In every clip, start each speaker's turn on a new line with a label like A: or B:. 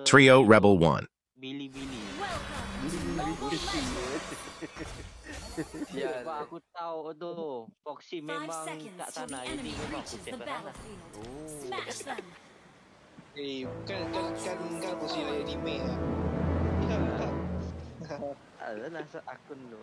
A: Trio Rebel 1.
B: Bili-bili.
C: Sial.
B: Sebab aku tahu tu Foxy memang kat sana, jadi memang aku save kat sana.
D: Kan aku sih anime lah.
B: Alah, akun tu.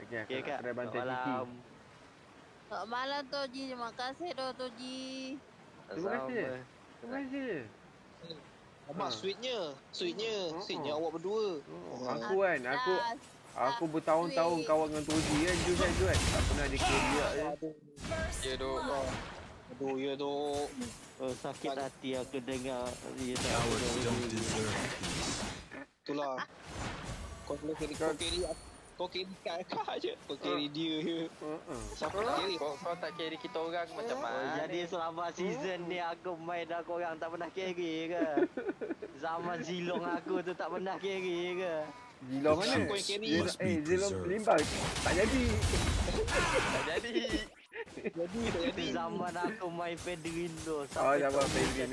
E: Okey,
B: Kak.
E: try bantai Kiki.
B: Malam.
F: Selamat malam Toji, terima kasih Toji.
E: Terima kasih.
D: Mak sweetnya awak berdua.
E: Aku bertahun-tahun kawan dengan Toji kan, Jus kan. Tak pernah dikira je.
C: Ya dok.
D: Aduh, ya dok.
B: Sakit hati aku dengar dia
G: Cowards don't deserve peace.
D: Itulah. Kau carry kakak je. Kau carry dia je. Siapa nak carry?
C: Kau tak carry kita orang macam mana?
B: Jadi selama season ni aku main dah korang tak pernah carry ke? Zaman Zilong aku tu tak pernah carry ke?
E: Zilong mana?
D: Kau yang carry.
E: Zilong limbang. Tak jadi.
B: Jadi zaman aku main Pedrindo
E: zaman Pedrindo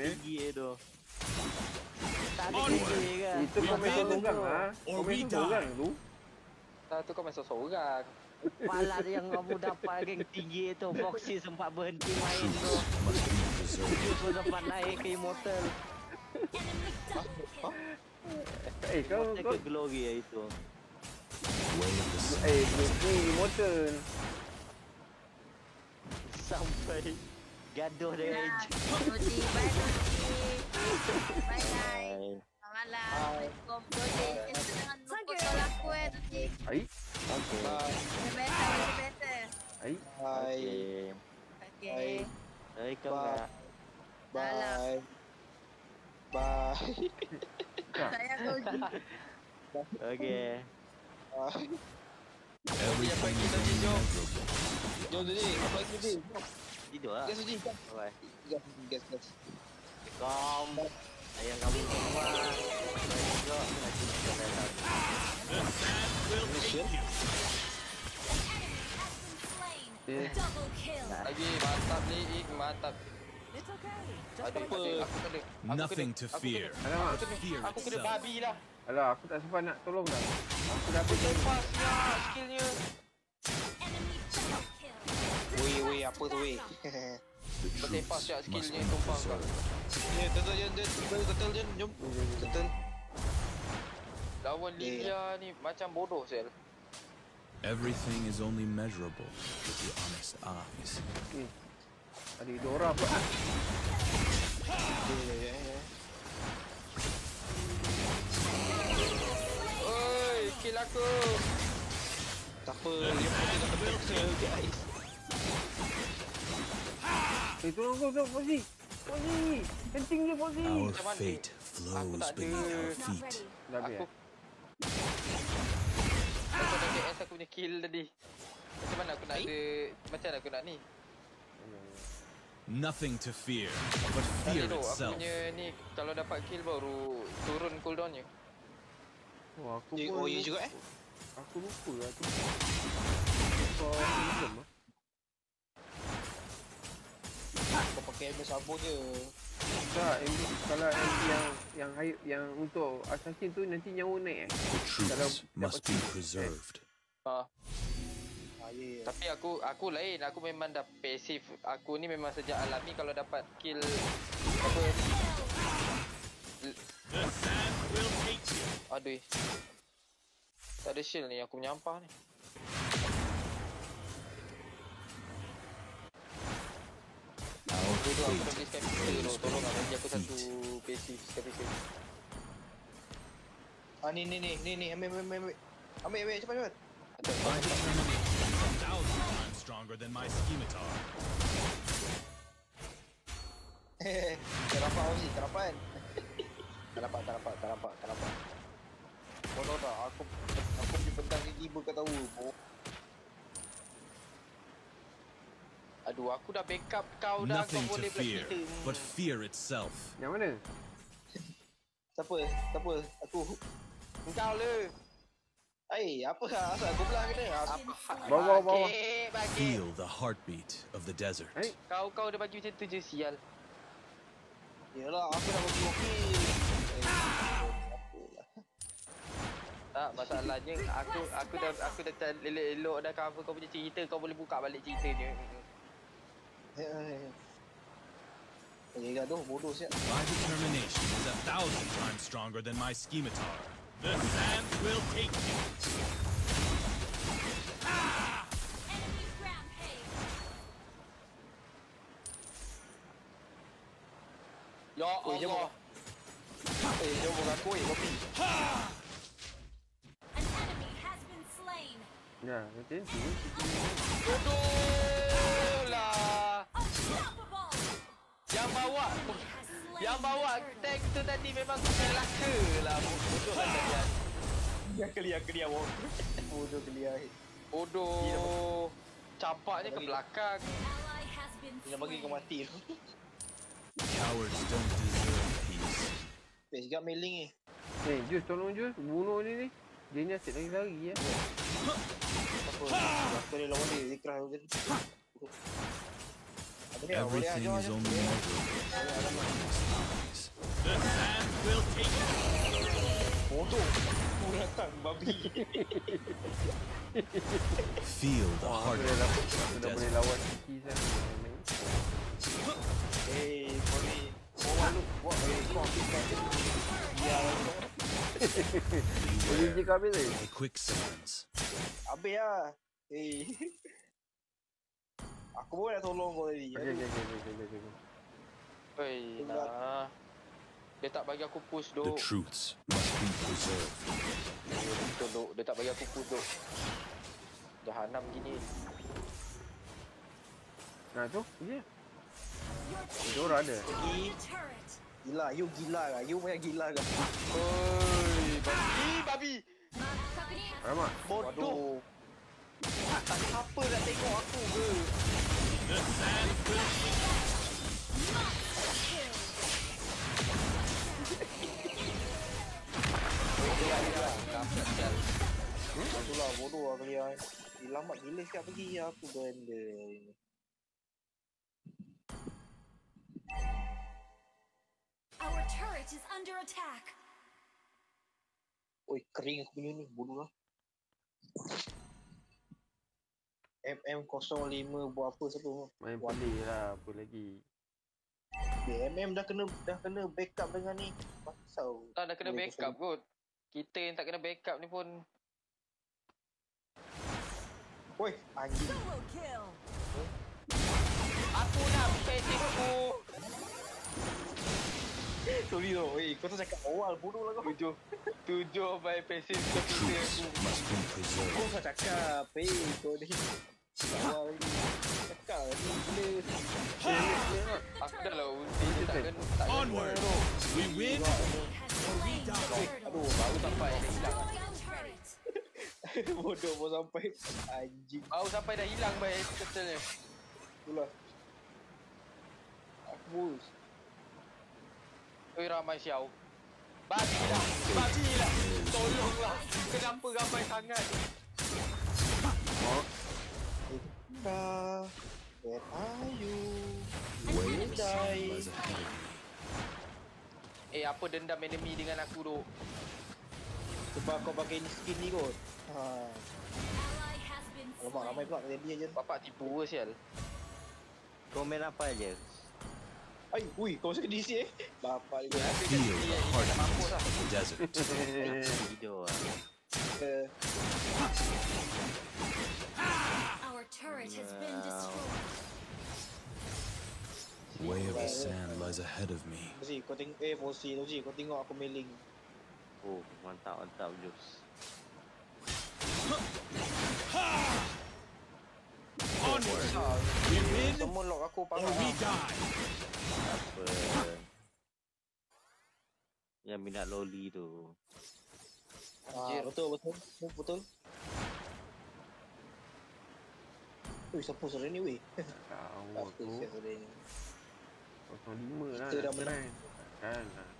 B: tu. Tak ada carry ke?
E: Itu kau main seorang ah. Kau main seorang tu.
C: Tu kau main seorang.
B: Pala yang kamu dapat rank tinggi tu, Foxy sempat berhenti main tu. Dia pun sempat naik ke Immortal.
E: Kau
B: ke Glory lah itu.
E: Glory Immortal.
B: Sampai gaduh dengan Edge.
F: Toji, bye Toji. Bye guys. Malam. Assalamualaikum Toji. Jangan lupa call aku Toji.
E: Baik.
B: Okay.
F: Better.
E: Baik.
F: Okay.
B: Assalamualaikum.
D: Bye.
F: Sayang Toji.
B: Okay.
G: Everything is unmeasurable.
D: Jom Suji. Apa lagi Suji?
B: Tidur lah.
D: Gas Suji.
B: Bye.
D: Gas.
B: Kom. Ayang kamu semua.
C: Lagi mantap.
G: Nothing to fear.
C: Aku kena babi lah.
E: Alah, aku tak sempat nak tolong dah. Aku dah habis
C: lepas lah skillnya.
D: Weh, apa tu weh?
C: Bertepas je skillnya tumpang kau.
D: Ya, ketul je. Jom. Ketul.
C: Lawan Lilia ni macam bodoh sel.
G: Everything is only measurable with the honest eyes.
E: Ada Dora apa?
C: Oi, kill aku.
D: Tak apa, dia pun tidak betul guys.
E: Tolong kau Foxy. Kencing je Foxy.
G: Our fate flows beneath our feet.
C: Aku dah KS aku punya kill tadi. Macam mana aku nak ada, macam mana aku nak ni?
G: Nothing to fear, but fear
C: Aku
G: itself.
C: punya ni kalau dapat kill baru turun cooldownnya.
E: Aku
D: pun ya juga
E: Aku lupa lah tu.
D: Kau pakai ambil sabun je.
E: Tak, kalau yang untuk assassin tu nanti nyawa naik
G: The truths must be preserved.
C: Tapi aku lain, aku memang dah pasif. Aku ni memang sejak alami kalau dapat kill apa. Aduh. Tak ada shield ni, aku menyampah ni. Aku dah beli scapegoat tu, tolong bagi aku satu pasif scapegoat.
D: Ni, ambil cepat.
G: My determination is 1,000 times stronger than my scimitar.
D: Terdapat Ozi, terapan. Tak dapat. Kau tahu tak, aku pergi bentang gigi pun kau tahu.
C: Aduh, aku dah backup kau dah, kau
G: Nothing to
C: boleh
G: fear,
C: kita.
G: but fear itself.
E: Yang mana?
D: Siapa? Aku.
C: Engkau le.
D: Apa asal aku belah kena?
E: Bawa.
G: Feel the heartbeat of the desert.
C: Kau dah bagi macam tu je sial.
D: Yelah, aku dah bagi okey. Apalah.
C: Tak, masalahnya aku dah elok-elok dah cover kau punya cerita, kau boleh buka balik ceritanya.
D: Gaduh bodoh siap.
G: My determination is 1,000 times stronger than my scimitar. The sands will take you.
F: Enemy rampage.
C: Ya Allah.
D: Jom buka aku kopi.
F: An enemy has been slain.
E: Ya, macam tu.
C: Bodoh lah.
F: Unstoppable.
C: Yang bawa tank tu tadi memang celaka lah. Bodoh lah kalian.
D: Yang kelia bodoh kelia.
C: Bodoh. Campaknya ke belakang.
F: Ally has been
D: Dia bagi kau
F: slain.
D: mati.
G: Cowards don't deserve peace.
D: Juga mailing ni.
E: Jus, tolong Jus. Bunuh ni. Dia ni asyik lagi ya.
D: Apa? Aku dia lawan dia ikrah kan.
G: Everything is only measurable. The sands will take you.
D: Bodoh. Aku datang babi.
G: Feel the
E: Aku
G: heart
E: dah
G: of
E: dapat.
G: the
E: Aku dah boleh
G: desert.
E: lawan Kiki saya.
D: Kau ni. Kau malu. Buat kau ambil kan. Ya.
E: Boleh je kau ambil tadi.
G: The quicksands.
D: Habis lah. Aku pun nak tolong kau tadi.
E: Okay.
C: Hei lah. Dia tak bagi aku push
G: The
C: duk.
G: truths must be preserved.
C: Betul duk. Dia tak bagi aku push duk. Jahanam gini.
E: Nah tu, dia. Dia orang ada.
F: The turret.
D: Gila, you gila lah. You punya gila kan.
C: Oi, babi.
E: Alamak.
C: Bodoh. Tak siapa nak tengok aku ke?
G: The sands will take you.
D: Itulah bodoh lah kalian. Lambat gila siap pergi aku benda ni.
F: Our turret is under attack.
D: Oi, kering aku punya ni. Bodoh lah. MM05 buat apa siapa?
E: Main pelik lah. Apa lagi.
D: MM dah kena backup dengan ni. Pasal.
C: Tak dah kena backup kot. Kita yang tak kena backup ni pun.
D: Oi, anjing.
F: Solo kill.
C: Aku nak pasifku.
D: Sorry tau. Kau tu cakap awal bodoh lah kau.
C: Tujuh by pasif
G: The
C: kita
G: truths
C: aku.
G: must be preserved.
D: Kau tak cakap. Kau ni. Awal lagi. Cakap ni gila.
C: Aku dah lah ulti je tak kena.
G: Onward. We win.
F: Has slain the turtle.
C: Aduh, baru sampai dah hilang.
F: Destroy turret.
D: Bodoh mau sampai. Anjing.
C: Baru sampai dah hilang by turtle-nya.
D: Itulah. Aku bus.
C: Oi ramai siau. Babilah. Tolonglah. Kenapa ramai sangat?
D: Where are you?
G: Way of the sun lies ahead of me.
C: Apa dendam enemy dengan aku duk?
D: Sebab kau pakai ni skin ni kot.
F: Ally has been
D: Alamak, ramai
F: slain.
D: pula kata dia je.
C: Bapak tipu ke sial?
B: Kau main apa je?
D: Ai, ui, kau masuk DC Bapak dia.
G: Feel the heartbeat
C: lah.
G: of the desert.
B: Tidur lah.
F: Our turret has been destroyed.
G: Way of the sand lies ahead of me.
D: Mozi, kau tengok Mozi, kau tengok aku mailing.
B: Oh, mantap Jus.
G: Onward. We win
C: Semua lock aku
G: or
C: parah.
G: we die.
B: Apa? Yang minat loli tu.
C: Anjir.
D: Betul. Ui, siapa sore ni weh?
E: Tahu
D: Apa
E: tu.
D: siap sore ni?
E: 05 lah.
D: Kita dah menang.
E: Kan lah.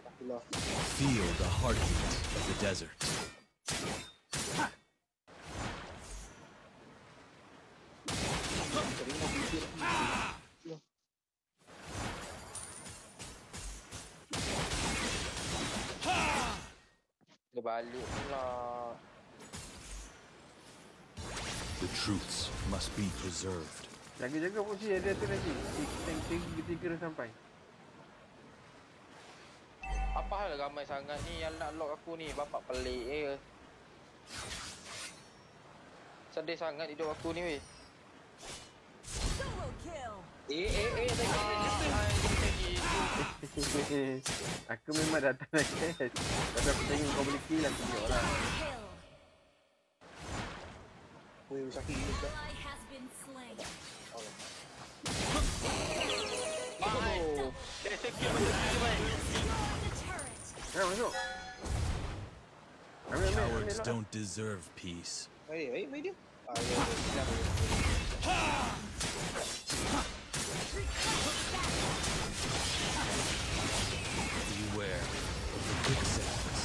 D: Akulah.
G: Feel the heartbeat of the desert.
D: Kering nak bibir.
C: Dia balik pula.
G: The truths must be preserved.
E: Jaga-jaga posisi ada tu nanti. Tank ketiga dah sampai.
C: Apa hal ramai sangat ni yang nak lock aku ni? Bapak pelik je. Sedih sangat hidup aku ni weh.
E: Aku memang datang nak catch. Tapi aku tengok kau boleh kill aku dia orang.
D: Weh, sakit gila kat.
B: Dia secure betul-betul baik.
E: Masuk. Ambil.
G: Cowards don't deserve peace.
D: Baik dia. Ya.
G: Beware of the quicksands.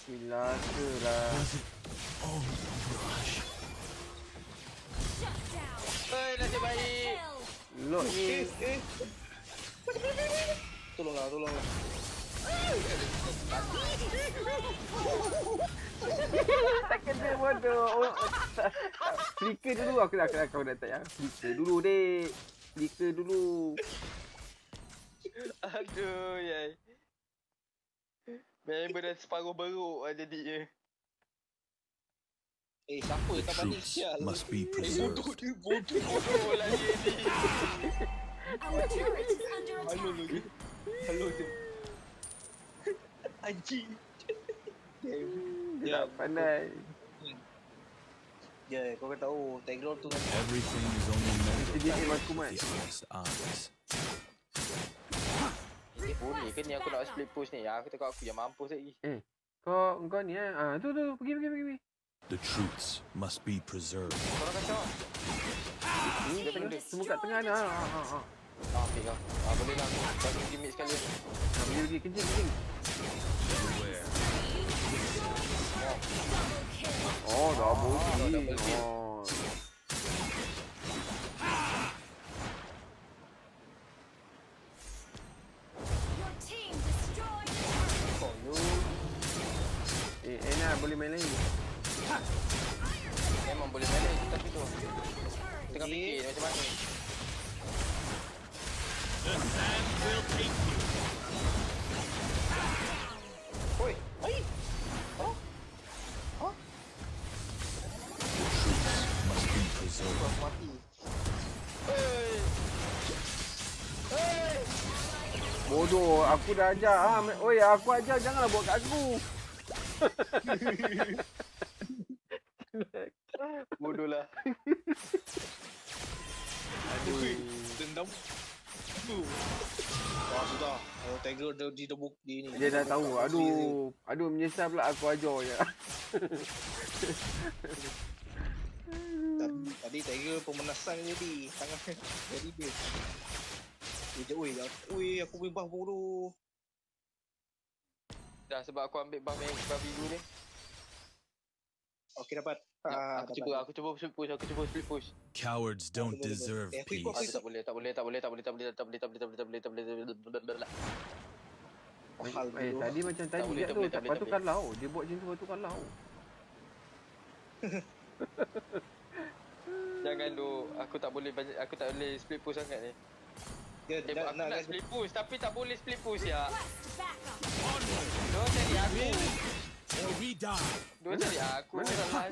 E: Cilaka lah.
G: Oh, rush.
C: Hei, nasib baik.
E: Lock ni.
D: Tolonglah.
E: Tak kena bodoh. Flicker dulu aku dah tak ya. Flicker dulu dek. Flicker dulu.
C: Aduh, yai. Member dah separuh beruk lah jadinya.
D: Siapa
G: The
D: tak pandai
G: truths
D: sial.
G: must be preserved.
C: Bodoh lah dia ni.
D: Halo tu. Anjing.
E: Dia tak pandai.
D: Ya, kau kan tahu Tagron tu kan.
G: Everything is only measured
E: Dia
G: with
E: aku mat.
G: the honest eyes.
C: Ni boleh ke ni aku nak split push ni? Aku tengok aku yang mampus lagi.
E: Kau ni tu pergi.
G: The truths must be preserved.
C: Korang kacau lah.
E: Ni tengah semua kat tengah ni.
C: Ambil kau. Boleh lah. Bagi gimmick sekali.
E: Pergi kencing.
G: Beware.
E: Oh, double
C: double kill.
E: Oh. Enak boleh main lagi.
C: Memang boleh main lagi tapi tu. Tengah fikir macam mana.
G: The sand will take you.
D: Oi.
G: The truths must be preserved.
D: Mati.
E: Bodoh, aku dah ajar. Oi, aku ajar janganlah buat kat aku.
C: Bodoh lah.
D: Aduh. Dendam. Sudah. Kalau Tagron dia dah bukti ni.
E: Dia dah tahu. Aduh menyesal pula aku ajar je.
D: Tadi Tagron pemanasan jadi. Tangan jadi dia. Oi, aku punya buff bodoh.
C: Dah sebab aku ambil buff biru ni.
D: Okey dapat.
C: Aku cuba split push.
G: Cowards don't deserve peace.
C: Tak boleh.
E: Tadi macam tadi
C: boleh,
E: tu.
C: tak boleh.
E: Lepas tu kalau. Dia buat macam tu, lepas tu kalau.
C: Jangan lu. Aku tak boleh split push sangat ni. Aku nak split push tapi tak boleh split push ya. Dua cari aku.
G: Or we die.
C: Dua cari aku. Salah.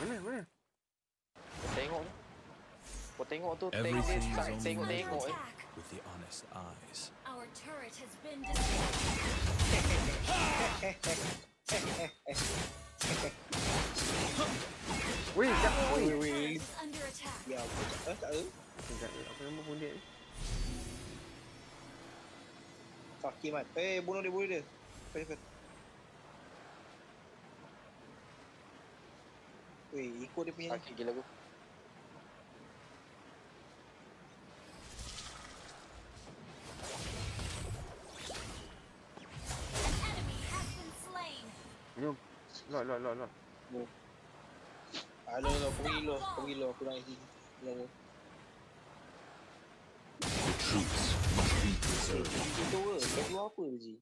E: Mana?
C: Kau tengok tu.
G: Everything is only
C: Tengok
G: measured with the honest eyes.
F: Our turret has been destroyed.
E: Weh, jangan weh.
F: Is under attack.
D: Ya, tak ada.
E: Sekejap, apa nama pun dia ni?
D: Fakir mat. Bunuh dia. Cepat. Weh, ikut dia punya.
C: Sakit gila aku.
F: Enemy has been slain.
E: Jom. Lot.
D: Alah, pergi lo. Aku nak isi.
G: The truths must be preserved.
D: Itu ke? Kau buat apa Ji?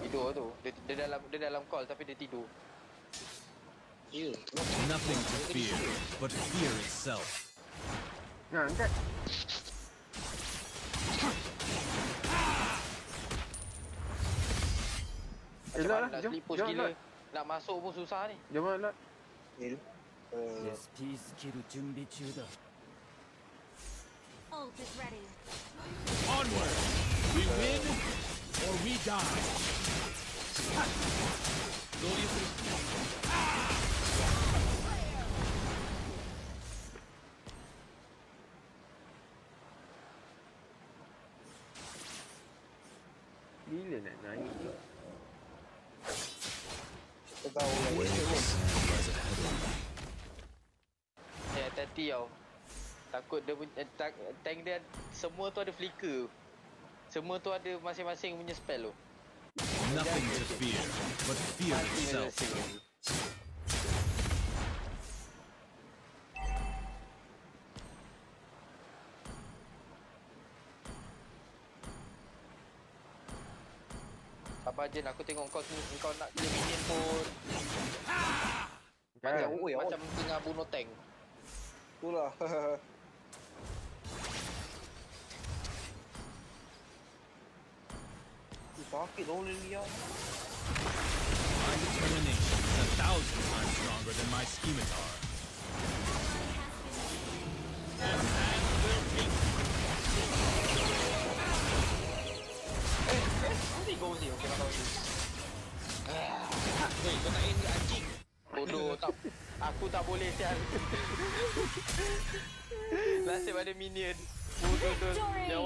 C: Tidur tu. Dia dalam call tapi dia tidur.
D: Ya.
G: Nothing to fear but fear itself.
E: Nah, angkat.
C: Macam
E: Elok
C: mana
E: lah,
C: nak
E: jom.
C: sleep push
E: Jom,
C: gila.
E: Lot.
C: Nak masuk pun susah ni.
E: Jom lah, Lot.
D: Nil.
G: SP スキル準備中だ。
F: Ult is ready.
G: Onward! We win or we die! 合流する。
E: Bila nak naik ni?
D: Kau tahu yang
G: Wave of sand lies ahead of me.
C: Hati-hati tau. Takut dia punya tank dia semua tu ada flicker. Semua tu ada masing-masing punya spell tu.
G: Nothing to fear but fear
C: Mati
G: itself.
C: masing-masing. Sabar Jen, aku tengok kau nak kill minion pun.
E: Kan?
C: Macam tengah bunuh tank.
D: itulah. Sakit dah boleh lihat.
G: My determination is 1,000 times stronger than my scimitar. The sand will take
C: Nanti kau ni, okey kau ni. Weh, kau tak ini anjing. Bodoh, tak. Aku tak boleh sial. Nasib ada minion. Bodoh tu.